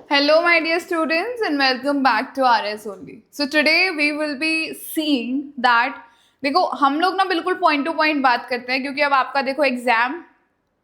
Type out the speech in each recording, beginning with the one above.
Hello, my dear students, and welcome back to RS only. So today we will be seeing that देखो हम लोग ना बिल्कुल point two point बात करते हैं क्योंकि अब आपका देखो एग्जाम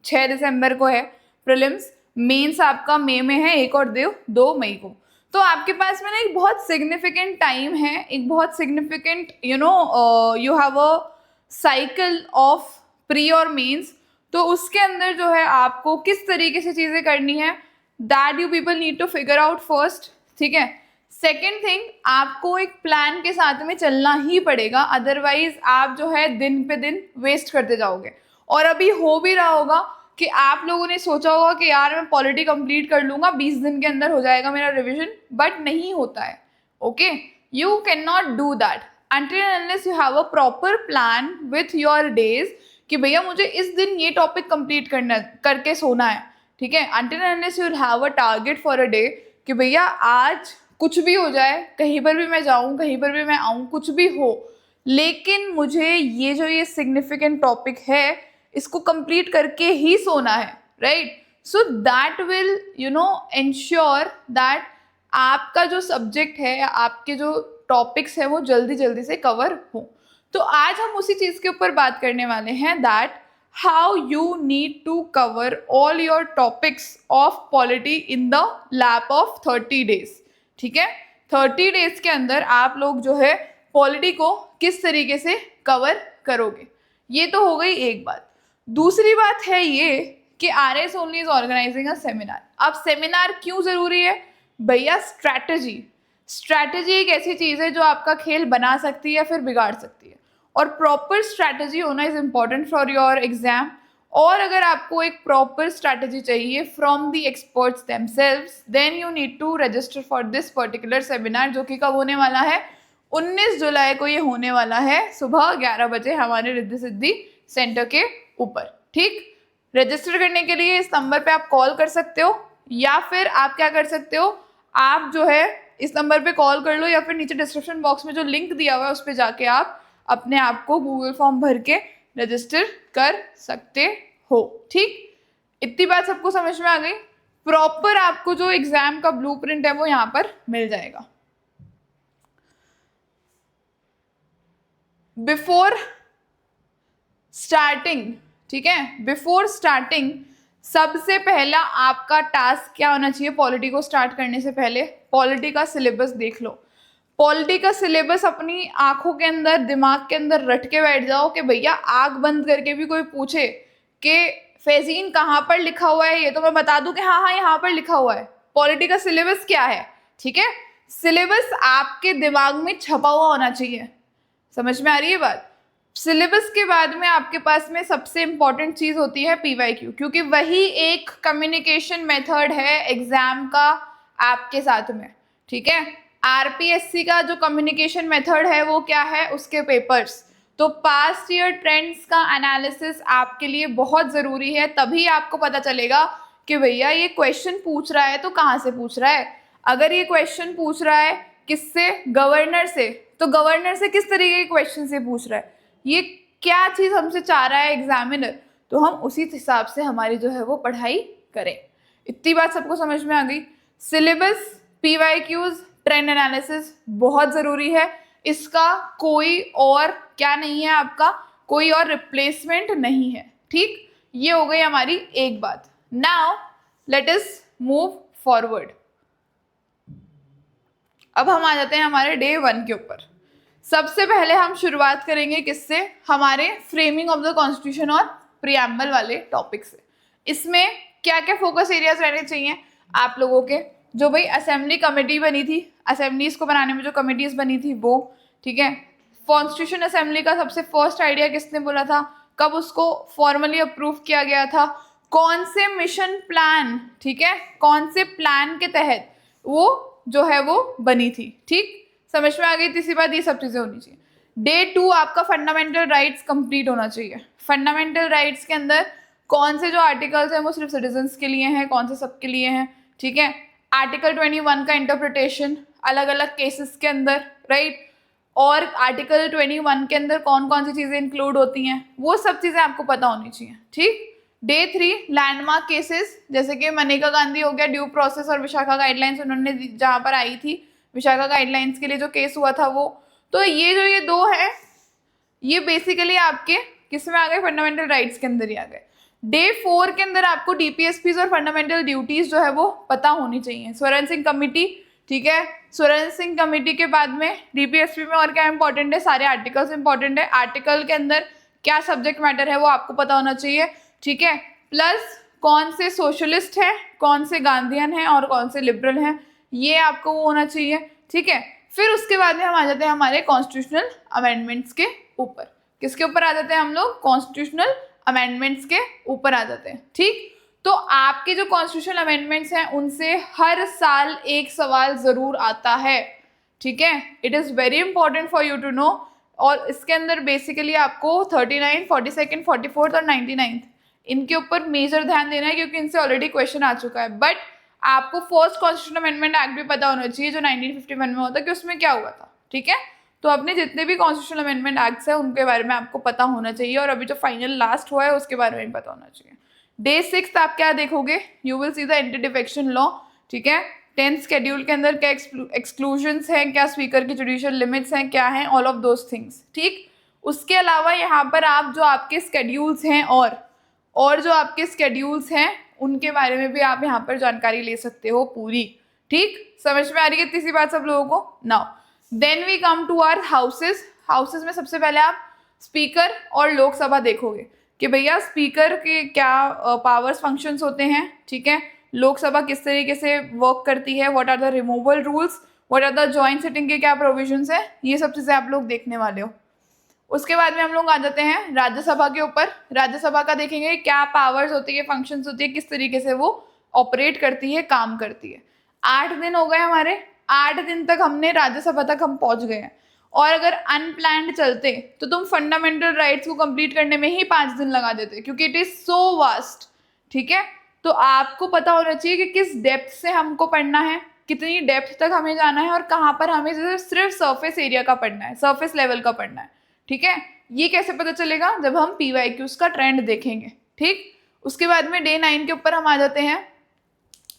6 दिसंबर को है, प्रीलिम्स, मेंस आपका मई में है, एक और 2 मई को। तो आपके पास में ना एक बहुत सिग्निफिकेंट टाइम है, एक बहुत significant you have a cycle of pre और मेंस। तो उसके अंदर जो है आपको किस तरीके से चीज़ें करनी है, that you people need to figure out first. ठीक है। सेकेंड थिंग, आपको एक प्लान के साथ में चलना ही पड़ेगा, अदरवाइज आप जो है दिन पे दिन वेस्ट करते जाओगे। और अभी हो भी रहा होगा कि आप लोगों ने सोचा होगा कि यार मैं पॉलिटी कंप्लीट कर लूंगा, 20 दिन के अंदर हो जाएगा मेरा रिवीजन, बट नहीं होता है। Okay, you can not do that until and unless you have a proper plan with your days कि भैया मुझे इस दिन ये टॉपिक कंप्लीट करना करके सोना है। ठीक है। until and unless you have a target for a day कि भैया आज कुछ भी हो जाए, कहीं पर भी मैं जाऊं, कहीं पर भी मैं आऊं, कुछ भी हो, लेकिन मुझे ये जो ये सिग्निफिकेंट टॉपिक है इसको कंप्लीट करके ही सोना है, right. So that will ensure that आपका जो सब्जेक्ट है, आपके जो टॉपिक्स है वो जल्दी जल्दी से कवर हो। तो आज हम उसी चीज के ऊपर बात करने वाले हैं, that how you need to cover all your topics of polity in the lap of 30 days. ठीक है। 30 डेज के अंदर आप लोग जो है पॉलिटी को किस तरीके से कवर करोगे, ये तो हो गई एक बात। दूसरी बात है ये कि RS only is organizing a seminar. अब सेमिनार क्यों जरूरी है भैया? स्ट्रैटेजी एक ऐसी चीज है जो आपका खेल बना सकती है या फिर बिगाड़ सकती है, और प्रॉपर स्ट्रैटेजी होना is important for your exam. और अगर आपको एक प्रॉपर स्ट्रैटेजी चाहिए from the experts themselves, then you need to register for this particular seminar, जो कि कब होने वाला है? 19 जुलाई को ये होने वाला है, सुबह 11 बजे हमारे रिद्धि सिद्धि सेंटर के ऊपर। ठीक। रजिस्टर करने के लिए इस नंबर पे आप कॉल कर सकते हो, या फिर आप क्या कर सकते हो, आप जो है इस नंबर पे कॉल कर लो, या फिर नीचे डिस्क्रिप्शन बॉक्स में जो लिंक दिया हुआ है उस पर जाके आप अपने आप को गूगल फॉर्म भर के रजिस्टर कर सकते हो। ठीक। इतनी बात सबको समझ में आ गई? प्रॉपर आपको जो एग्जाम का ब्लूप्रिंट है वो यहाँ पर मिल जाएगा। बिफोर स्टार्टिंग, ठीक है, बिफोर स्टार्टिंग सबसे पहला आपका टास्क क्या होना चाहिए? पॉलिटी को स्टार्ट करने से पहले पॉलिटी का सिलेबस देख लो। पॉलिटी का सिलेबस अपनी आंखों के अंदर, दिमाग के अंदर रट के बैठ जाओ कि भैया आंख बंद करके भी कोई पूछे कि फैजीन कहाँ पर लिखा हुआ है, ये तो मैं बता दूं कि हाँ हाँ यहाँ पर लिखा हुआ है। पॉलिटी का सिलेबस क्या है? ठीक है। सिलेबस आपके दिमाग में छपा हुआ होना चाहिए। समझ में आ रही है बात? सिलेबस के बाद में आपके पास में सबसे इंपॉर्टेंट चीज होती है PYQ, क्योंकि वही एक कम्युनिकेशन मेथड है एग्जाम का आपके साथ में। ठीक है। RPSC का जो कम्युनिकेशन मेथड है वो क्या है? उसके पेपर्स। तो पास्ट ईयर ट्रेंड्स का एनालिसिस आपके लिए बहुत जरूरी है, तभी आपको पता चलेगा कि भैया ये क्वेश्चन पूछ रहा है तो कहाँ से पूछ रहा है। अगर ये क्वेश्चन पूछ रहा है किससे? गवर्नर से, तो गवर्नर से किस तरीके के क्वेश्चन से पूछ रहा है, ये क्या चीज हमसे चाह रहा है एग्जामिनर, तो हम उसी हिसाब से हमारी जो है वो पढ़ाई करें। इतनी बात सबको समझ में आ गई? सिलेबस, PYQs, ट्रेंड एनालिसिस बहुत जरूरी है। इसका कोई और क्या नहीं है, आपका कोई और रिप्लेसमेंट नहीं है। ठीक। ये हो गई हमारी एक बात। Now let us move forward. अब हम आ जाते हैं हमारे डे 1 के ऊपर। सबसे पहले हम शुरुआत करेंगे किससे? हमारे फ्रेमिंग ऑफ द कॉन्स्टिट्यूशन और प्रियम्बल वाले टॉपिक से। इसमें क्या क्या फोकस एरियाज रहने चाहिए आप लोगों के? जो भाई असेंबली कमेटी बनी थी, असेंबलीज को बनाने में जो कमेटीज बनी थी वो। ठीक है। कॉन्स्टिट्यूशन असेंबली का सबसे फर्स्ट आइडिया किसने बोला था? कब उसको फॉर्मली अप्रूव किया गया था? कौन से मिशन प्लान, ठीक है, कौन से प्लान के तहत वो जो है वो बनी थी? ठीक। समझ में आ गई? तीसरी बात, ये सब चीजें होनी चाहिए। डे 2 आपका फंडामेंटल राइट्स कंप्लीट होना चाहिए। फंडामेंटल राइट्स के अंदर कौन से जो आर्टिकल्स हैं वो सिर्फ सिटीजन्स के लिए हैं, कौन से सबके लिए हैं? ठीक है। आर्टिकल 21 का इंटरप्रिटेशन अलग अलग केसेस के अंदर, राइट, और आर्टिकल 21 के अंदर कौन कौन सी चीजें इंक्लूड होती हैं, वो सब चीजें आपको पता होनी चाहिए। ठीक। डे 3 लैंडमार्क केसेस, जैसे कि मनेका गांधी हो गया, ड्यू प्रोसेस और विशाखा गाइडलाइंस उन्होंने जहां पर आई थी, विशाखा गाइडलाइंस के लिए जो केस हुआ था वो। तो ये दो है, ये बेसिकली आपके किस में आ गए, फंडामेंटल राइट्स के अंदर ही आ गए। डे 4 के अंदर आपको डीपीएसपीज और फंडामेंटल ड्यूटीज जो है वो पता होनी चाहिए। स्वर्ण सिंह कमेटी, ठीक है, स्वर्ण सिंह कमेटी के बाद में डीपीएसपी में और क्या इंपॉर्टेंट है, सारे आर्टिकल्स इंपॉर्टेंट है। आर्टिकल के अंदर क्या सब्जेक्ट मैटर है वो आपको पता होना चाहिए, ठीक है। प्लस कौन से सोशलिस्ट हैं, कौन से गांधीयन हैं और कौन से लिबरल हैं, ये आपको वो होना चाहिए, ठीक है। फिर उसके बाद में हम आ जाते हैं हमारे कॉन्स्टिट्यूशनल अमेंडमेंट्स के ऊपर। किसके ऊपर आ जाते हैं हम लोग, कॉन्स्टिट्यूशनल अमेंडमेंट्स के ऊपर आ जाते हैं, ठीक। तो आपके जो कॉन्स्टिट्यूशनल अमेंडमेंट्स हैं उनसे हर साल एक सवाल जरूर आता है, ठीक है। It is very important for you to know. और इसके अंदर बेसिकली आपको 39, 42, 44 और 99 इनके ऊपर मेजर ध्यान देना है, क्योंकि इनसे ऑलरेडी क्वेश्चन आ चुका है। बट आपको फर्स्ट कॉन्स्टिट्यूशनल अमेंडमेंट एक्ट भी पता होना चाहिए जो 1951 में होता है, कि उसमें क्या हुआ था, ठीक है। तो अपने जितने भी कॉन्स्टिट्यूशनल अमेंडमेंट एक्ट्स हैं उनके बारे में आपको पता होना चाहिए, और अभी जो फाइनल लास्ट हुआ है उसके बारे में भी पता होना चाहिए। डे 6 आप क्या देखोगे, you will see the anti defection law, ठीक है। 10th शेड्यूल के अंदर क्या एक्सक्लूजन्स हैं, क्या स्पीकर की जुडिशियल लिमिट्स हैं, क्या हैं, ऑल ऑफ दोज थिंग्स, ठीक। उसके अलावा यहाँ पर आप जो आपके स्केड्यूल्स हैं और जो आपके स्केड्यूल्स हैं उनके बारे में भी आप यहाँ पर जानकारी ले सकते हो पूरी, ठीक। समझ में आ रही है इतनी सी बात सब लोगों को। Now then we come to our houses. Houses में सबसे पहले आप स्पीकर और लोकसभा देखोगे कि भैया स्पीकर के क्या पावर्स फंक्शंस होते हैं, ठीक है। लोकसभा किस तरीके से वर्क करती है, what are the removal rules, what are the joint sitting के क्या प्रोविजंस है, ये सब चीज़ें आप लोग देखने वाले हो। उसके बाद में हम लोग आ जाते हैं राज्यसभा के ऊपर। राज्यसभा का देखेंगे क्या पावर्स होती है, फंक्शंस होती है, किस तरीके से वो ऑपरेट करती है, काम करती है। 8 दिन हो गए हमारे, 8 दिन तक हमने राज्यसभा तक हम पहुंच गए हैं। और अगर अनप्लान्ड चलते तो तुम फंडामेंटल राइट्स को कंप्लीट करने में ही 5 दिन लगा देते, क्योंकि इट इज सो वास्ट, ठीक है। तो आपको पता होना चाहिए कि किस डेप्थ से हमको पढ़ना है, कितनी डेप्थ तक हमें जाना है, और कहाँ पर हमें सिर्फ सरफेस एरिया का पढ़ना है, सरफेस लेवल का पढ़ना है, ठीक है। ये कैसे पता चलेगा, जब हम PYQs का ट्रेंड देखेंगे, ठीक। उसके बाद में डे 9 के ऊपर हम आ जाते हैं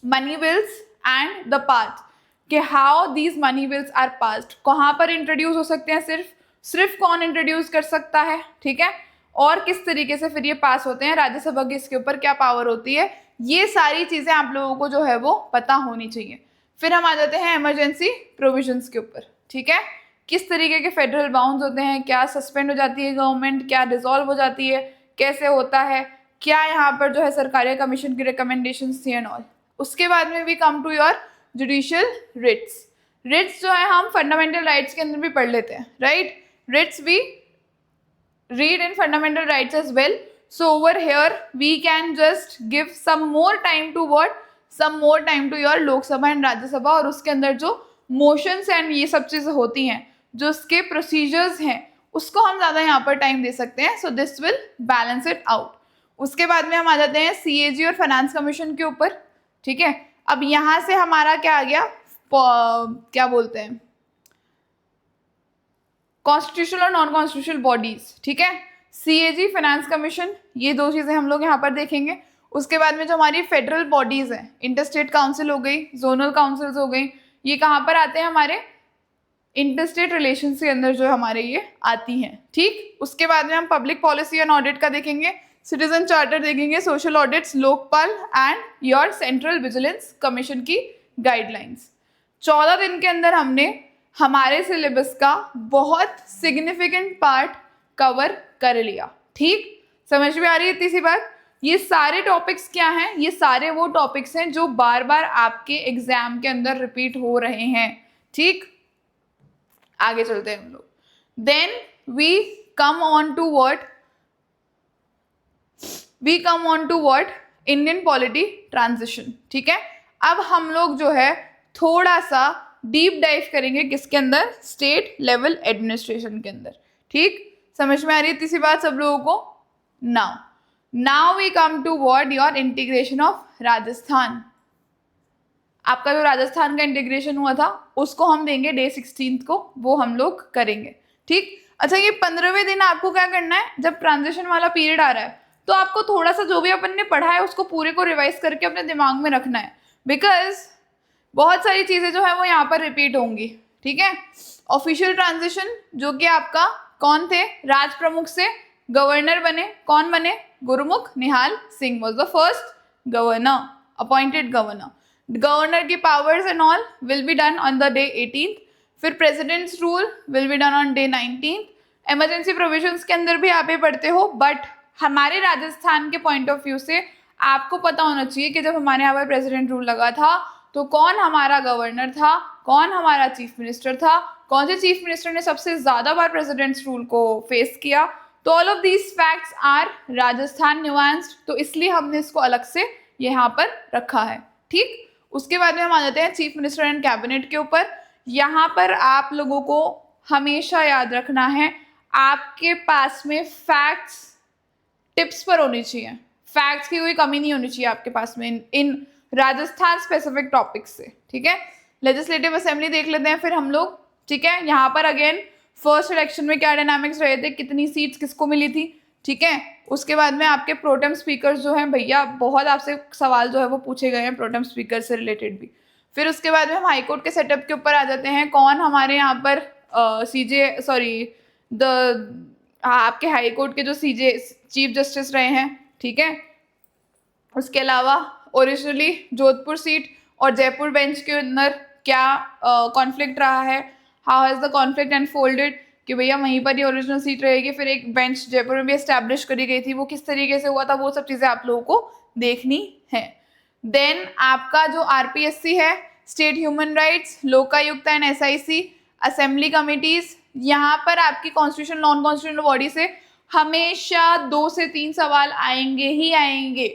money bills and the path, कि how these money bills are passed, कहाँ पर इंट्रोड्यूस हो सकते हैं, सिर्फ कौन इंट्रोड्यूस कर सकता है, ठीक है। और किस तरीके से फिर ये पास होते हैं, राज्यसभा की इसके ऊपर क्या पावर होती है, ये सारी चीजें आप लोगों को जो है वो पता होनी चाहिए। फिर हम आ जाते हैं इमरजेंसी प्रोविजंस के ऊपर, ठीक है। किस तरीके के फेडरल बाउंड्स होते हैं, क्या सस्पेंड हो जाती है गवर्नमेंट, क्या डिसॉल्व हो जाती है, कैसे होता है, क्या यहाँ पर जो है सरकारी कमीशन की रिकमेंडेशंस थी एंड ऑल। उसके बाद में भी come to your judicial writs. Writs जो है हम फंडामेंटल राइट्स के अंदर भी पढ़ लेते हैं, राइट। रिट्स भी read in fundamental rights as well. So over here we can just give some more time to what, some more time to your Lok Sabha and Rajya Sabha, और उसके अंदर जो motions and ये सब चीजें होती हैं, जो उसके procedures हैं, उसको हम ज़्यादा यहाँ पर टाइम दे सकते हैं। So this will balance it out. उसके बाद में हम आ जाते हैं CAG और फाइनेंस कमीशन के ऊपर, ठीक है। अब यहाँ से हमारा क्या आ गया, क्या बोलते हैं, कॉन्स्टिट्यूशनल और नॉन कॉन्स्टिट्यूशनल बॉडीज, ठीक है। CAG, फाइनेंस कमीशन, ये दो चीजें हम लोग यहाँ पर देखेंगे। उसके बाद में जो हमारी फेडरल बॉडीज हैं, इंटरस्टेट काउंसिल हो गई, जोनल काउंसिल्स हो गई, ये कहाँ पर आते हैं, हमारे इंटरस्टेट रिलेशंस के अंदर जो हमारे ये आती हैं, ठीक। उसके बाद में हम पब्लिक पॉलिसी एंड ऑडिट का देखेंगे, सिटीजन चार्टर देखेंगे, social audits, Lokpal and your central vigilance commission की गाइडलाइंस। 14 दिन के अंदर हमने हमारे सिलेबस का बहुत सिग्निफिकेंट पार्ट कवर कर लिया, ठीक। समझ में आ रही है इतनी सी बात। ये सारे टॉपिक्स क्या हैं, ये सारे वो टॉपिक्स हैं जो बार बार आपके एग्जाम के अंदर रिपीट हो रहे हैं, ठीक। आगे चलते हैं हम लोग। Then we come on to what, Indian polity transition, ठीक है। अब हम लोग जो है थोड़ा सा डीप डाइव करेंगे किसके अंदर, स्टेट लेवल एडमिनिस्ट्रेशन के अंदर, ठीक। समझ में आ रही है इतनी सी बात सब लोगों को। Now we come to what, your integration of Rajasthan. आपका जो राजस्थान का इंटीग्रेशन हुआ था उसको हम देंगे डे 16 को, वो हम लोग करेंगे, ठीक। अच्छा, ये 15वें दिन आपको क्या करना है, जब ट्रांजिशन वाला पीरियड आ रहा है तो आपको थोड़ा सा जो भी अपन ने पढ़ा है उसको पूरे को रिवाइज करके अपने दिमाग में रखना है, बिकॉज बहुत सारी चीजें जो है वो यहाँ पर रिपीट होंगी, ठीक है। ऑफिशियल ट्रांजिशन, जो कि आपका कौन थे, राज प्रमुख से गवर्नर बने, कौन बने, Gurmukh Nihal Singh was the first governor, appointed governor. Governor की powers and all will be done on the day 18th। फिर president's rule will be done on day 19th। Emergency provisions के अंदर भी आप ये पढ़ते हो, बट हमारे राजस्थान के पॉइंट ऑफ व्यू से आपको पता होना चाहिए कि जब हमारे यहाँ पर प्रेसिडेंट रूल लगा था तो कौन हमारा गवर्नर था, कौन हमारा चीफ मिनिस्टर था, कौन से चीफ मिनिस्टर ने सबसे ज्यादा बार प्रेसिडेंट्स रूल को फेस किया। तो all of these facts are Rajasthan nuanced, तो इसलिए हमने इसको अलग से यहाँ पर रखा है, ठीक। उसके बाद में हम आ जाते हैं चीफ मिनिस्टर एंड कैबिनेट के ऊपर। यहाँ पर आप लोगों को हमेशा याद रखना है, आपके पास में फैक्ट्स टिप्स पर होनी चाहिए, फैक्ट्स की कोई कमी नहीं होनी चाहिए आपके पास में इन राजस्थान स्पेसिफिक टॉपिक्स से, ठीक है। लेजिस्लेटिव असेंबली देख लेते हैं फिर हम लोग, ठीक है। यहाँ पर अगेन फर्स्ट इलेक्शन में क्या डायनामिक्स रहे थे, कितनी सीट्स किसको मिली थी, ठीक है। उसके बाद में आपके प्रोटेम स्पीकर जो हैं भैया, बहुत आपसे सवाल जो है वो पूछे गए हैं प्रोटेम स्पीकर से रिलेटेड भी। फिर उसके बाद में हम हाईकोर्ट के सेटअप के ऊपर आ जाते हैं, कौन हमारे यहाँ पर आपके हाईकोर्ट के जो सीजे चीफ जस्टिस रहे हैं, ठीक है। उसके अलावा ओरिजिनली जोधपुर सीट और जयपुर बेंच के अंदर क्या कॉन्फ्लिक्ट रहा है, how has the conflict unfolded, कि भैया वहीं पर ही ओरिजिनल सीट रहेगी, फिर एक बेंच जयपुर में भी एस्टैब्लिश करी गई थी, वो किस तरीके से हुआ था, वो सब चीज़ें आप लोगों को देखनी है। देन आपका जो आरपीएससी है, state human rights, Lokayukta and SIC, assembly committees, यहाँ पर आपकी कॉन्स्टिट्यूशन नॉन कॉन्स्टिट्यूशनल बॉडी से हमेशा 2 से 3 सवाल आएंगे ही आएंगे।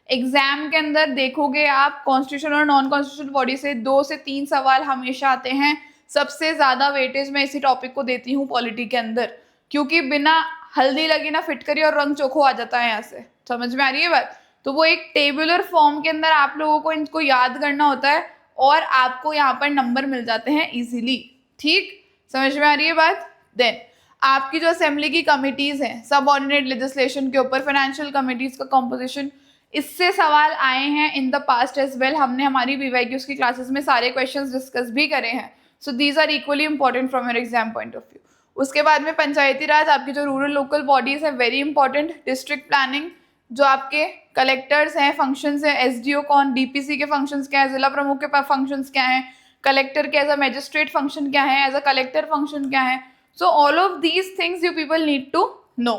एग्जाम के अंदर देखोगे आप कॉन्स्टिट्यूशन और नॉन कॉन्स्टिट्यूशनल बॉडी से 2 से 3 सवाल हमेशा आते हैं। सबसे ज्यादा वेटेज मैं इसी टॉपिक को देती हूँ पॉलिटी के अंदर, क्योंकि बिना हल्दी लगी ना फिटकरी और रंग चोखो आ जाता है यहाँ से, समझ में आ रही है बात। तो वो एक टेबुलर फॉर्म के अंदर आप लोगों को इनको याद करना होता है और आपको यहाँ पर नंबर मिल जाते हैं इजीली, ठीक, समझ में आ रही है बात। देन आपकी जो असेंबली की कमिटीज हैं सब ऑर्डिनेट लेजिस्लेशन के ऊपर, फाइनेंशियल कमिटीज का कॉम्पोजिशन, इससे सवाल आए हैं in the past as well. हमने हमारी वीवाईक्यूज की क्लासेस में सारे क्वेश्चंस डिस्कस भी करे हैं, so these are equally important from your exam point of view. उसके बाद में पंचायती राज, आपकी जो रूरल लोकल बॉडीज है वेरी इंपॉर्टेंट। डिस्ट्रिक्ट प्लानिंग, जो आपके कलेक्टर्स हैं, फंक्शंस हैं, एसडीओ कौन, डीपीसी के फंक्शंस क्या है, जिला प्रमुख के फंक्शंस क्या हैं, कलेक्टर के एज अ मैजिस्ट्रेट फंक्शन क्या है, एज अ कलेक्टर फंक्शन क्या है। So all of these things you people need to know.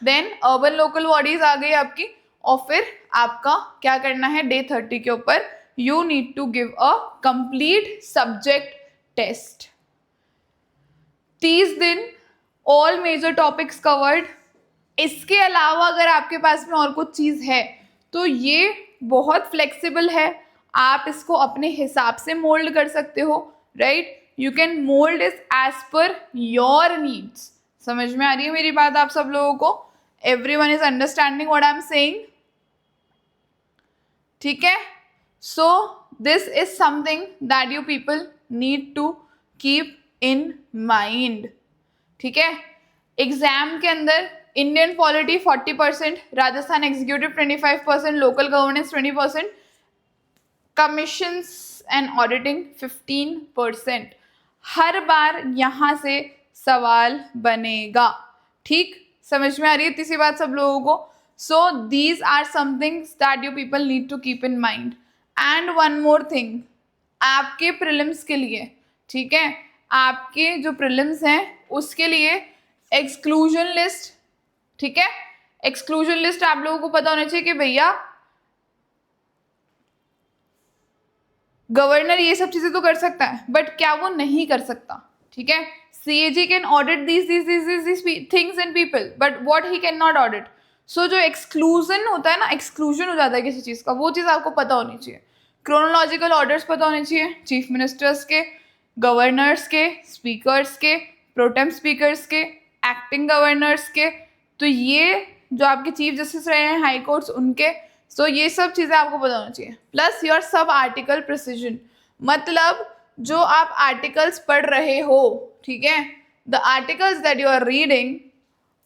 Then urban local bodies आ गई आपकी, और फिर आपका क्या करना है डे 30 के ऊपर, you need to give a complete subject test. 30 दिन ऑल मेजर टॉपिक्स कवर्ड। इसके अलावा अगर आपके पास में और कुछ चीज़ है तो ये बहुत फ्लेक्सिबल है, आप इसको अपने हिसाब से मोल्ड कर सकते हो, right. You can mould it as per your needs. समझ में आ रही है मेरी बात आप सब लोगों को? Everyone is understanding what I am saying, ठीक है। So this is something that you people need to keep in mind, ठीक है। एग्जाम के अंदर Indian polity 40%, Rajasthan executive 25%, local governance 20%, commissions and auditing 15%। हर बार यहाँ से सवाल बनेगा, ठीक, समझ में आ रही है इतनी सी बात सब लोगों को? So these are some things that you people need to keep in mind. And one more thing, आपके प्रीलिम्स के लिए, ठीक है, आपके जो प्रीलिम्स हैं उसके लिए एक्सक्लूजन लिस्ट, ठीक है। एक्सक्लूजन लिस्ट आप लोगों को पता होना चाहिए कि भैया गवर्नर ये सब चीजें तो कर सकता है बट क्या वो नहीं कर सकता, ठीक है। CAG can audit these things in people but what he can not audit. So जो एक्सक्लूजन होता है ना, एक्सक्लूजन हो जाता है किसी चीज का, वो चीज आपको पता होनी चाहिए। क्रोनोलॉजिकल ऑर्डर्स पता होने चाहिए, चीफ मिनिस्टर्स के, गवर्नर्स के, स्पीकर्स के, प्रोटेम स्पीकर्स के, एक्टिंग गवर्नर्स के, तो ये जो आपके चीफ जस्टिस रहे हैं हाई कोर्ट्स उनके, सो ये सब चीज़ें आपको पता होना चाहिए। Plus your sub article precision, मतलब जो आप आर्टिकल्स पढ़ रहे हो, ठीक है, the articles that you are reading,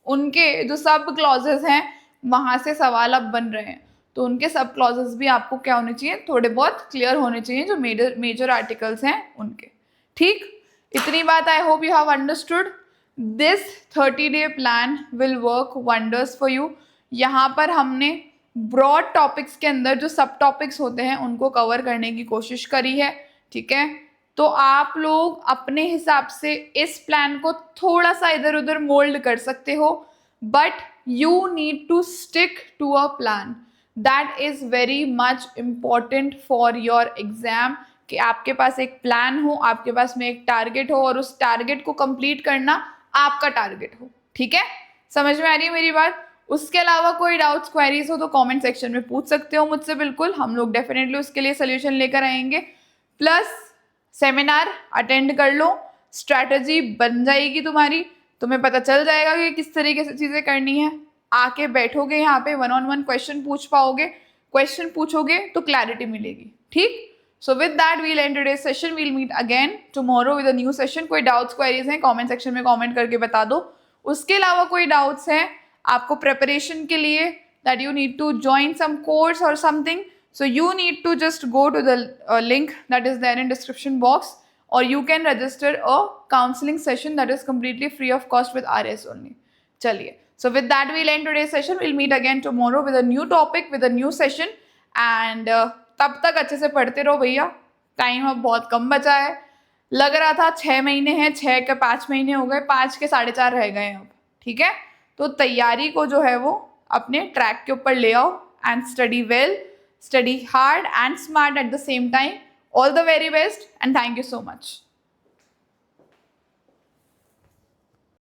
उनके जो सब क्लॉजेस हैं वहाँ से सवाल अब बन रहे हैं, तो उनके सब क्लॉजेस भी आपको क्या होने चाहिए, थोड़े बहुत क्लियर होने चाहिए, जो मेजर आर्टिकल्स हैं उनके। ठीक, इतनी बात I hope you have understood. This 30-day plan will work wonders for you. यहाँ पर हमने ब्रॉड टॉपिक्स के अंदर जो सब टॉपिक्स होते हैं उनको कवर करने की कोशिश करी है। ठीक है, तो आप लोग अपने हिसाब से इस प्लान को थोड़ा सा इधर उधर मोल्ड कर सकते हो, but you need to stick to a plan. That is very much important for your exam, कि आपके पास एक प्लान हो, आपके पास में एक टारगेट हो, और उस टारगेट को कंप्लीट करना आपका टारगेट हो। ठीक है, समझ में आ रही है मेरी बात? उसके अलावा कोई डाउट्स क्वेरीज हो तो कमेंट सेक्शन में पूछ सकते हो मुझसे, बिल्कुल हम लोग डेफिनेटली उसके लिए सोल्यूशन लेकर आएंगे। प्लस सेमिनार अटेंड कर लो, स्ट्रैटेजी बन जाएगी तुम्हारी, तुम्हें पता चल जाएगा कि किस तरीके से चीज़ें करनी है। आके बैठोगे यहाँ पे, 1-on-1 क्वेश्चन पूछ पाओगे, क्वेश्चन पूछोगे तो क्लैरिटी मिलेगी। ठीक, so with that we'll end today's session, we'll meet again tomorrow with a new session. कोई डाउट्स क्वेरीज हैं कमेंट सेक्शन में कमेंट करके बता दो। उसके अलावा कोई डाउट्स हैं आपको प्रिपरेशन के लिए, that you need to join some course और something, so you need to just go to the link that is there in description box, or you can register a counseling session that is completely free of cost with RS only. चलिए, so with that we'll end today's session. We'll meet again tomorrow with a new topic, with a new session, and तब तक अच्छे से पढ़ते रहो भैया, time अब बहुत कम बचा है। लग रहा था 6 महीने हैं, 6 के 5 महीने हो गए, 5 के 4.5 रह गए अब। ठीक है, तो तैयारी को जो है वो अपने ट्रैक के ऊपर ले आओ, and study well, study hard and smart at the same time. All the very best, and thank you so much.